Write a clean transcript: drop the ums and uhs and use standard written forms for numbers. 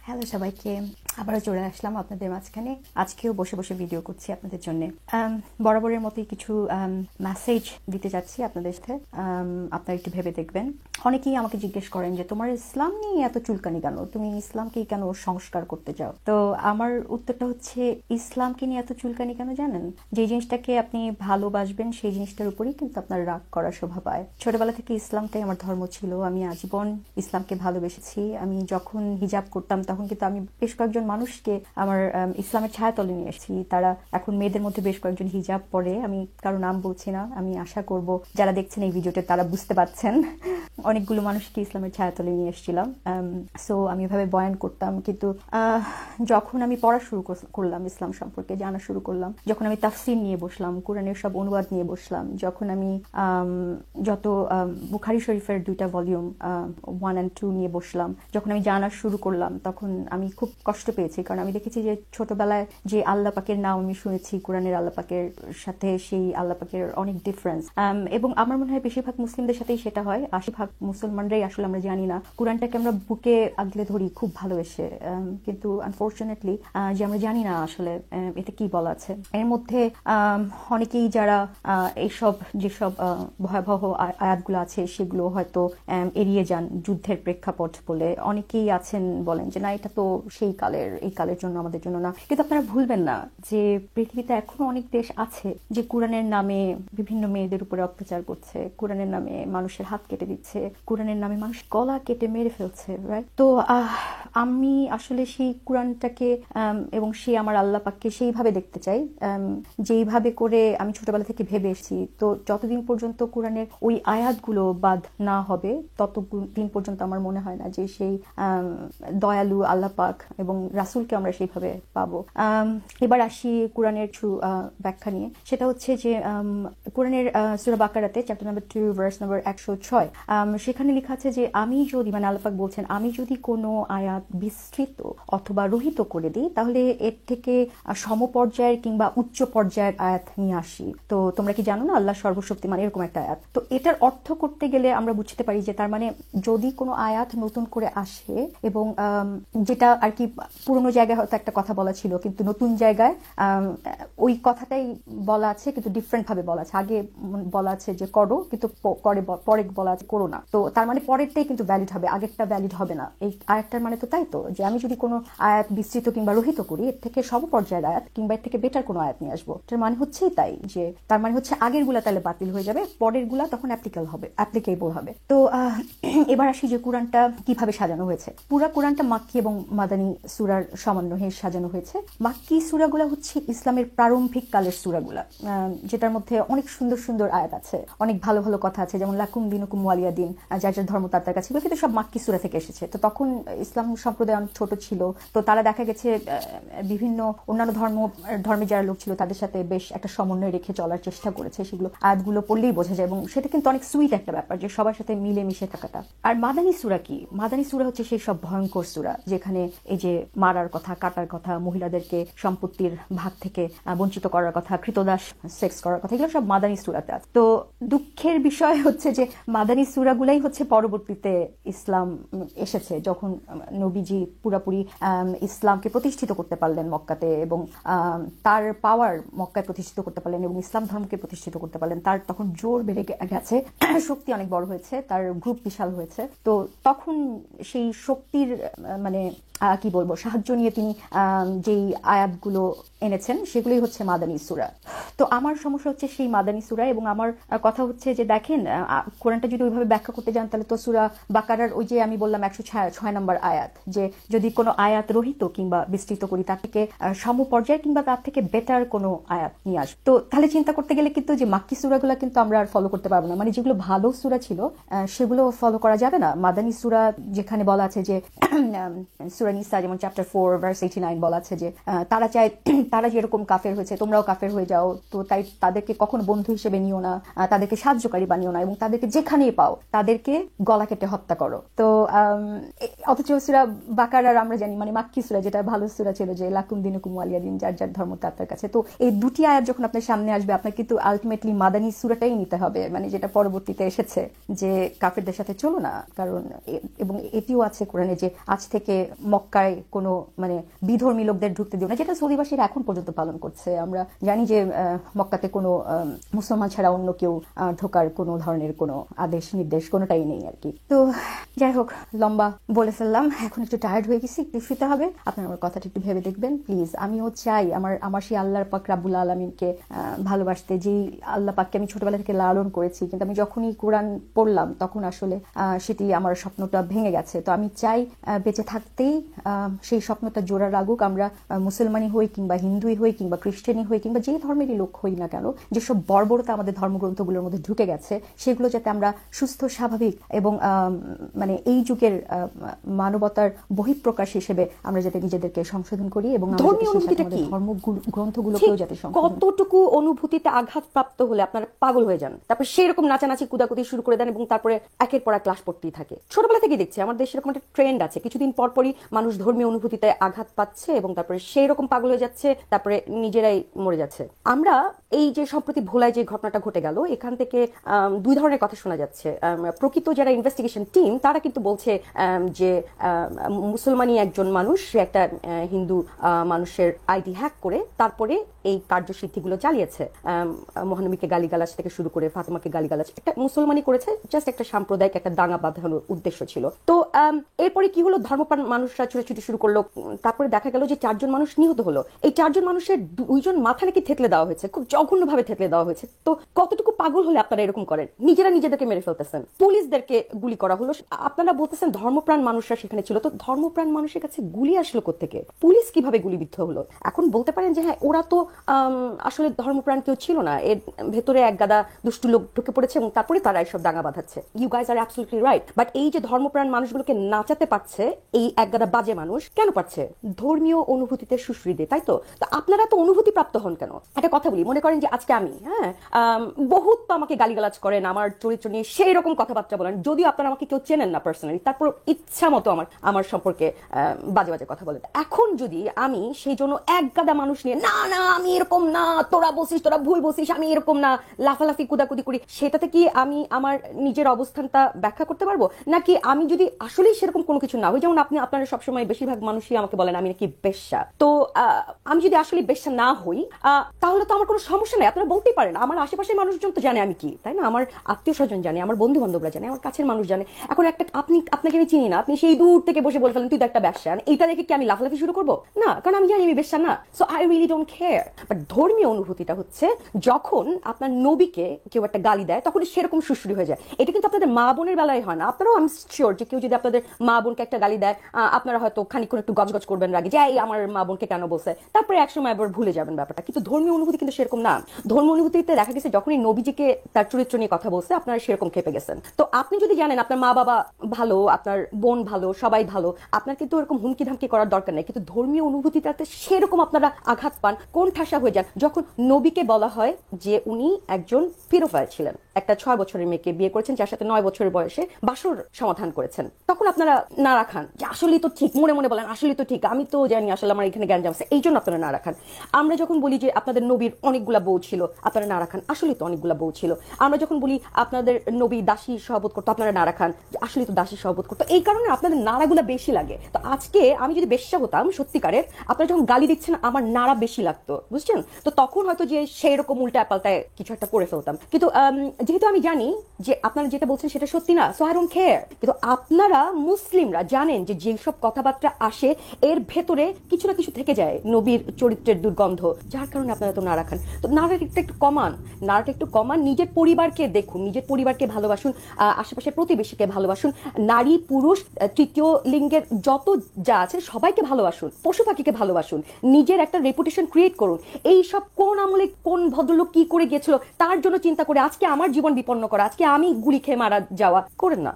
Hello সবাইকে, আবারও চলে আসলাম আপনাদের মাঝখানে। আজকেও বসে বসে ভিডিও করছি আপনাদের জন্য। বরাবরের মতোই কিছু মেসেজ দিতে যাচ্ছি আপনাদের সাথে। আপনারা একটু ভেবে দেখবেন। অনেকেই আমাকে জিজ্ঞেস করেন যে তোমার ইসলাম নিয়ে এত চুলকানি কেন, তুমি ইসলামকেই কেন সংস্কার করতে চাও? তো আমার উত্তরটা হচ্ছে, ইসলামকে নিয়ে এত চুলকানি কেন জানেন? যে জিনিসটাকে আপনি ভালোবাসবেন সেই জিনিসটার উপরেই কিন্তু আপনার রাগ করার শোভা পায়। ছোটবেলা থেকে ইসলামটাই আমার ধর্ম ছিল, আমি আজীবন ইসলামকে ভালোবেসেছি। আমি যখন হিজাব করতাম তখন কিন্তু আমি বেশ কয়েকজন মানুষকে আমার ইসলামের ছায়াতলে নিয়ে এসেছি। তারা এখন মেয়েদের মধ্যে বেশ কয়েকজন হিজাব পরে, আমি কারো নাম বলছি না, আমি আশা করব যারা দেখছেন এই ভিডিওতে তারা বুঝতে পারছেন। অনেকগুলো মানুষকে ইসলামের ছায়াতলে নিয়ে এসেছিলাম। সো আমি এভাবে বয়ান করতাম, কিন্তু যখন আমি পড়া শুরু করলাম, ইসলাম সম্পর্কে জানা শুরু করলাম, যখন আমি তাফসির নিয়ে বসলাম, কোরআনের সব অনুবাদ নিয়ে বসলাম, যখন আমি যত বুখারী শরীফের 2টা ভলিউম 1 and 2 নিয়ে বসলাম, যখন আমি জানা শুরু করলাম, তখন আমি খুব কষ্ট পেয়েছি। কারণ আমি দেখেছি যে ছোটবেলায় যে আল্লাহ পাকের নাম আমি শুনেছি, কোরআনের আল্লাহ পাকের সাথে সেই আল্লাহ পাকের অনেক ডিফারেন্স। এবং আমার মনে হয় বেশিরভাগ মুসলিমদের সাথেই সেটা হয়। 80% মুসলমানরাই আসলে আমরা জানি না, কোরআনটাকে আমরা বুকে আগলে ধরি খুব ভালোবেসে, কিন্তু আনফর্চুনেটলি যে আমরা জানি না আসলে এতে কি বলা আছে। এর মধ্যে অনেকেই যারা এইসব যেসব ভয়াবহ আয়াতগুলো আছে সেগুলো হয়তো এড়িয়ে যান যুদ্ধের প্রেক্ষাপট বলে। অনেকেই আছেন বলেন যে না, এটা তো সেই কালের, এই কালের জন্য, আমাদের জন্য না। কিন্তু আপনারা ভুলবেন না যে পৃথিবীতে এখনো অনেক দেশ আছে যে কোরআনের নামে বিভিন্ন মেয়েদের উপরে অত্যাচার করছে, কোরআনের নামে মানুষের হাত কেটে দিচ্ছে, কোরআনের নামে মানুষ গলা কেটে মেরে ফেলছে, রাইট? তো আমি আসলে সেই কোরআনটাকে এবং সেই আমার আল্লাহ পাককে সেইভাবে দেখতে চাই যেইভাবে করে আমি ছোটবেলা থেকে ভেবে এসেছি। তো যতদিন পর্যন্ত কোরআনের ওই আয়াতগুলো বাদ না হবে ততদিন পর্যন্ত আমার মনে হয় না যে সেই দয়ালু আল্লাহ পাক এবং রাসূলকে আমরা সেইভাবে পাবো। এবার আসি কোরআনের কিছু ব্যাখ্যা নিয়ে। সেটা হচ্ছে যে কোরআনের সূরা বাকারাতে চ্যাপ্টার নাম্বার 2 ভার্স নাম্বার 106 সেখানে লেখা আছে যে আমি যদি, মানে আল্লাহ পাক বলছেন, আমি যদি কোনো আয়াত বিস্তৃত অথবা রহিত করে দিই তাহলে এর থেকে সমপর্যায়ের কিংবা উচ্চ পর্যায়ের আয়াত নিয়ে আসি। তো তোমরা কি জানো না আল্লাহ সর্বশক্তিমান, এরকম একটা আয়াত। তো এটার অর্থ করতে গেলে আমরা বুঝতে পারি যে তার মানে যদি কোনো আয়াত নতুন করে আসে এবং যেটা আর কি পুরোনো জায়গায় হয়তো একটা কথা বলা ছিল কিন্তু নতুন জায়গায় ওই কথাটাই বলা আছে কিন্তু ডিফারেন্ট ভাবে বলা আছে। আগে বলা আছে যে করো, কিন্তু পরে বলা আছে করো না। তো তার মানে পরেরটাই কিন্তু ভ্যালিড হবে, আগেরটা ভ্যালিড হবে না। এই আয়াতটার মানে তো তাই তো, যে আমি যদি কোনো আয়াত বিস্তৃত কিংবা রহিত করি, এর থেকে সমপর্যায়ের আয়াত কিংবা এর থেকে বেটার কোনো আয়াত নিয়ে আসবো। এটার মানে হচ্ছেই তাই, যে তার মানে হচ্ছে আগের গুলা তাহলে বাতিল হয়ে যাবে, পরের গুলা তখন অ্যাপ্লিকেবল হবে। তো এবার আসি যে কোরআনটা কিভাবে সাজানো হয়েছে। পুরা কোরআনটা মাক্কি এবং মাদানী সূরার সমন্বয়ে সাজানো হয়েছে। মাক্কি সূরাগুলা হচ্ছে ইসলামের প্রারম্ভিক কালের সূরাগুলা, যেটার মধ্যে অনেক সুন্দর সুন্দর আয়াত আছে, অনেক ভালো ভালো কথা আছে, যেমন লাকুম দিনুকুম ওয়ালিয়া দিন, যার যার ধর্ম তার কাছে, কিন্তু সব মাক্কি সূরা থেকে এসেছে। তো তখন ইসলাম সম্প্রদায় অনেক ছোট ছিল, তো তারা দেখা গেছে বিভিন্ন অন্যান্য ধর্মে যারা লোক ছিল তাদের সাথে বেশ একটা সমন্বয় রেখে চলার চেষ্টা করেছে। সেগুলো আয়াতগুলো পড়লেই বোঝা যায়, এবং সেটা কিন্তু অনেক সুইট একটা ব্যাপার যে সবার সাথে মিলে মিশে থাকাটা। আর মাদানী সূরা কি? মাদানী সূরা হচ্ছে সেই সব ভয়ঙ্কর সূরা যেখানে এই যে মারার কথা, কাটার কথা, মহিলাদেরকে সম্পত্তির ভাগ থেকে বঞ্চিত করার কথা, কৃতদাস সেক্স করার কথা, এগুলো সব মাদানী সূরাতে আছে। তো দুঃখের বিষয় হচ্ছে যে মাদানী সূরাগুলাই হচ্ছে পরবর্তীতে ইসলাম এসেছে, যখন নবীজি পুরাপুরি ইসলামকে প্রতিষ্ঠিত করতে পারলেন মক্কাতে, এবং তার পাওয়ার মক্কায় প্রতিষ্ঠিত করতে পারলেন এবং ইসলাম ধর্মকে প্রতিষ্ঠিত করতে পারলেন। তার তখন জোর বেড়ে গেছে, শক্তি অনেক বড় হয়েছে, তার গ্রুপ বিশাল হয়েছে। তো তখন সেই শক্তির মানে কি বলবো সাহায্য নিয়ে তিনি যেই আয়াতগুলো এনেছেন সেগুলোই হচ্ছে মাদানী সূরা। তো আমার সমস্যা হচ্ছে সেই মাদানী সূরা, এবং আমার কথা হচ্ছে যে দেখেন, কোরআনটা যদি ওইভাবে ব্যাখ্যা করতে যান তাহলে তো সূরা বাকারার ওই যে আমি বললাম 106 নম্বর আয়াত, যে যদি কোনো আয়াত রহিত কিংবা বিস্তৃত করি তার থেকে সমপর্যায়ের কিংবা তার থেকে বেটার কোনো আয়াত নিয়ে আসবো। তো তাহলে চিন্তা করতে গেলে কিন্তু যে মাক্কি সূরাগুলো কিন্তু আমরা আর ফলো করতে পারবো না, মানে যেগুলো ভালো সূরা ছিল সেগুলো ফলো করা যাবে না। মাদানী সূরা যেখানে বলা আছে যে সূরা নিসা যেমন চ্যাপ্টার 4 ভার্স 89 বলা আছে যে তারা চায় তারা যেরকম কাফের হয়েছে তোমরাও কাফের হয়ে যাও, তো তাই তাদেরকে কখনো বন্ধু হিসেবে নিও না, তাদেরকে সাহায্যকারী বানিও না, এবং তাদেরকে যেখানেই পাও তাদেরকে গলা কেটে হত্যা করো। তো অথচ সূরা বাকারার আমরা জানি মানে মাক্কি সূরা, যেটা ভালো সূরা ছিল, যে লাকুম দিনুকুম ওয়ালিয়া দিন, যার যার ধর্ম তার কাছে। তো এই দুটি আয়াত যখন আপনার সামনে আসবে আপনার কিন্তু আলটিমেটলি মাদানী সূরাটাই নিতে হবে, মানে যেটা পরবর্তীতে এসেছে যে কাফেরদের সাথে চলো না। কারণ এবং এটিও আছে কোরআনে যে আজ থেকে মক্কায় কোনো মানে বিধর্মী লোকদের ঢুকতে দিও না, যেটা সৌদিবাসীরা এখন পর্যন্ত পালন করছে। আমরা জানি যে মক্কাতে কোনো মুসলমান ছাড়া অন্য কেউ ঢোকার কোনো ধরনের কোনো আদেশ নির্দেশ কোনোটাই নেই আর কি। তো যাই হোক, লম্বা বলে ফেললাম, এখন একটু টায়ার্ড হয়ে গেছি, একটু শুতে হবে। আপনারা আমার কথাটা একটু ভেবে দেখবেন প্লিজ। আমিও চাই আমার সেই আল্লাহর পাক রাব্বুল আলামিনকে ভালোবাসতে, যেই আল্লাহ পাককে আমি ছোটবেলা থেকে লালন করেছি, কিন্তু আমি যখনই কোরআন পড়লাম তখন আসলে সেটি আমার স্বপ্নটা ভেঙে গেছে। তো আমি চাই বেঁচে থাকতেই সেই স্বপ্নটা জোড়া লাগুক। আমরা মুসলমানি হই কিংবা হিন্দুই হই কিংবা খ্রিস্টানি হই কিংবা যে ধর্মেরই লোক হই না কেন, যেসব বর্বরতা আমাদের ধর্মগ্রন্থগুলোর মধ্যে ঢুকে গেছে সেগুলো যাতে আমরা সুস্থ স্বাভাবিক এবং মানে এই যুগের মানবতার বহিঃপ্রকাশ হিসেবে আমরা যাতে নিজেদেরকে সংশোধন করি এবং ধর্মীয় অনুভূতিটা কি, গ্রন্থগুলোকেও যাতে কতটুকু অনুভূতিতে আঘাতপ্রাপ্ত হলে আপনারা পাগল হয়ে যান, তারপর সেরকম নাচানাচি কুদাকুদি শুরু করে দেন এবং তারপরে একের পর এক ক্লাস পড়তেই থাকে। ছোটবেলা থেকে দেখছি আমাদের দেশে এরকম একটা ট্রেন্ড আছে, কিছুদিন পরপরই মানুষ ধর্মীয় অনুভূতিতে আঘাত পাচ্ছে এবং তারপরে সেই রকম পাগল হয়ে যাচ্ছে, তারপরে নিজেরাই মরে যাচ্ছে। আমরা এই যে সম্প্রতি ভোলায় যে ঘটনাটা ঘটে গেল, এখান থেকে দুই ধরনের কথা শোনা যাচ্ছে। প্রকৃত যারা ইনভেস্টিগেশন টিম তারা কিন্তু বলছে যে মুসলমানই একজন মানুষ, সে একটা হিন্দু মানুষের আইডি হ্যাক করে তারপরে এই কার্যসিদ্ধিগুলো চালিয়েছে। মহানবীকে গালিগালাজ থেকে শুরু করে ফাতেমাকে গালিগালাজ একটা মুসলমানই করেছে, জাস্ট একটা সাম্প্রদায়িক একটা দাঙ্গা বাঁধানোর উদ্দেশ্য ছিল। তো এরপরে কি হলো, ধর্মপ্রাণ মানুষরা ছুটাছুটি শুরু করলো, তারপরে দেখা গেল যে 4 জন মানুষ নিহত হলো। এই 4 জন মানুষের 2 জন মাথা নাকি থেতলে দেওয়া হয়েছে, খুব জঘন্যভাবে থেতলে দেওয়া হয়েছে। তো কতটুকু পাগল হলে আপনারা এরকম করেন, নিজেরা নিজেদেরকে মেরে ফেলতেছেন, পুলিশদেরকে গুলি করা হলো। আপনারা বলতেছেন ধর্মপ্রাণ মানুষরা সেখানে ছিল, তো ধর্মপ্রাণ মানুষের কাছে গুলি আসলো কোত্থেকে, পুলিশ কিভাবে গুলিবিদ্ধ হলো? এখন বলতে পারেন যে হ্যাঁ, ওরা তো আসলে ধর্মপ্রাণ কেউ ছিল না, এর ভেতরে এক গাদা দুষ্টু লোক ঢুকে পড়েছে এবং তারপরে তারা এইসব দাঙ্গা বাঁধাচ্ছে। You guys are absolutely right. But এই যে ধর্মপ্রাণ মানুষগুলোকে নাচাতে পারছে এই এক গাদা বাজে মানুষ, কেন পারছে? ধর্মীয় অনুভূতিতে সুশ্রী দে, তাই তো? আপনারা তো অনুভূতি প্রাপ্ত হন কেন? একটা কথা বলি, মনে করেন যে আজকে আমি বহুত তো আমাকে গালিগালাজ করেন, আমার চরিত্র নিয়ে সেই রকম কথাবার্তা বলেন, যদিও আপনারা আমাকে কেউ চেনেন না পার্সোনালি, তারপর ইচ্ছা মতো আমার সম্পর্কে বাজে বাজে কথা বলেন। এখন যদি আমি সেই জন্য এক গাদা মানুষ নিয়ে না না আমি এরকম না, তোরা বসিস, তোরা ভুল বসিস, আমি এরকম না, লাফালাফি কুদাকুদি করি, সেটাতে কি আমি আমার নিজের অবস্থানটা ব্যাখ্যা করতে পারবো? নাকি আমি যদি আসলেই সেরকম কোনো কিছু না হই, যেমন আপনারা সবসময় বেশিরভাগ মানুষই আমাকে বলেন আমি নাকি বেশ্যা, তো আমি যদি আসলে বেশ্যা না হই তাহলে তো আমার কোনো সমস্যা নেই, আপনারা বলতেই পারেন। আমার আশেপাশের মানুষজন তো জানে আমি কি, তাই না? আমার আত্মীয় স্বজন জানে, আমার বন্ধু বান্ধবরা জানে, আমার কাছের মানুষ জানে। এখন আপনাকে আমি চিনি না, আপনি সেই দূর থেকে বসে বলে ফেলেন তুই তো একটা বেশ্যা, এইটা দেখে কি আমি লাফালাফি শুরু করবো? না, কারণ আমি জানি আমি বেশ্যা না। So I really don't care. But ধর্মীয় অনুভূতিটা হচ্ছে যখন আপনার নবীকে কেউ একটা গালি দেয় তখন সেরকম সুশ্রী হয়ে যায়। এটা কিন্তু আপনাদের মা বোনের বেলায় হয় না। আপনারাও আমি শিওর যে কেউ যদি আপনাদের মা বোনকে একটা গালি দেয়, আপনারা হয়তো খানিকক্ষণ একটু গজগজ করবেন রাগে, যে এই আমার মা বোনকে কেন বলছে, তারপরে একসময় আবার ভুলে যাবেন ব্যাপারটা। কিন্তু ধর্মীয় অনুভূতি কিন্তু সেরকম না। ধর্মীয় অনুভূতিতে দেখা গেছে যখনই নবীজিকে তার চরিত্র নিয়ে কথা বলছে আপনারা সেরকম খেপে গেছেন। তো আপনি যদি জানেন আপনার মা বাবা ভালো, আপনার বোন ভালো, সবাই ভালো, আপনার কিন্তু এরকম হুমকি ধামকি করার দরকার নেই। কিন্তু ধর্মীয় অনুভূতিটাতে সেরকম আপনারা আঘাত পান, কোন ঠাসা হয়ে যান যখন নবীকে বলা হয় যে উনি একজন পেডোফাইল ছিলেন, একটা 6 বছরের মেয়েকে বিয়ে করেছেন যার সাথে 9 বছরের বয়সে বাসর সমাধান করেছেন। তখন আপনারা নাড়া খান যে আসলেই তো ঠিক, মনে মনে বলেন আসলেই তো ঠিক, আমি তো জানি আসলে আমার এখানে জ্ঞান জামছে, এই জন্য আপনারা নাড়া খান। আমরা যখন বলি যে আপনাদের নবীর অনেকগুলা বউ ছিল, আপনারা নাড়া খান, আসলেই তো অনেকগুলা বউ ছিল। আমরা যখন বলি আপনাদের নবী দাসী সহবত করতো, আপনারা নাড়া খান, আসলেই তো দাসী সহবত করতো। এই কারণে আপনাদের নাড়াগুলা বেশি লাগে। তো আজকে আমি যদি বেশ্যা হতাম সত্যিকারের, আপনারা যখন গালি দিচ্ছেন আমার নাড়া বেশি লাগতো, বুঝছেন? তো তখন হয়তো যে সেই রকম উল্টা পাল্টায় কিছু একটা করে ফেলতাম। কিন্তু যেহেতু আমি জানি যে আপনারা যেটা বলছেন সেটা সত্যি না, সো আই ডোন্ট কেয়ার। কিন্তু আপনারা মুসলিমরা জানেন যে যেসব কথাবার্তা আসে এর ভেতরে কিছু না কিছু থেকে যায়, নবীর চরিত্রের দুর্গন্ধ, যার কারণে আপনারা তো নাড়া খান। তো নাড়াটা একটু কমান, নাড়াটা একটু কমান, নিজের পরিবারকে দেখুন, নিজের পরিবারকে ভালোবাসুন, আশেপাশের প্রতিবেশীকে ভালোবাসুন, নারী পুরুষ তৃতীয় লিঙ্গের যত যা আছে সবাইকে ভালোবাসুন, পশু পাখিকে ভালোবাসুন, নিজের একটা রেপুটেশন ক্রিয়েট করুন। এই সব কোন আমলে কোন ভদ্রলোক কি করে গিয়েছিল তার জন্য চিন্তা করে আজকে আমার জীবন বিপন্ন করা, আজকে আমি গুলি খেয়ে মারা যাওয়া করেন না।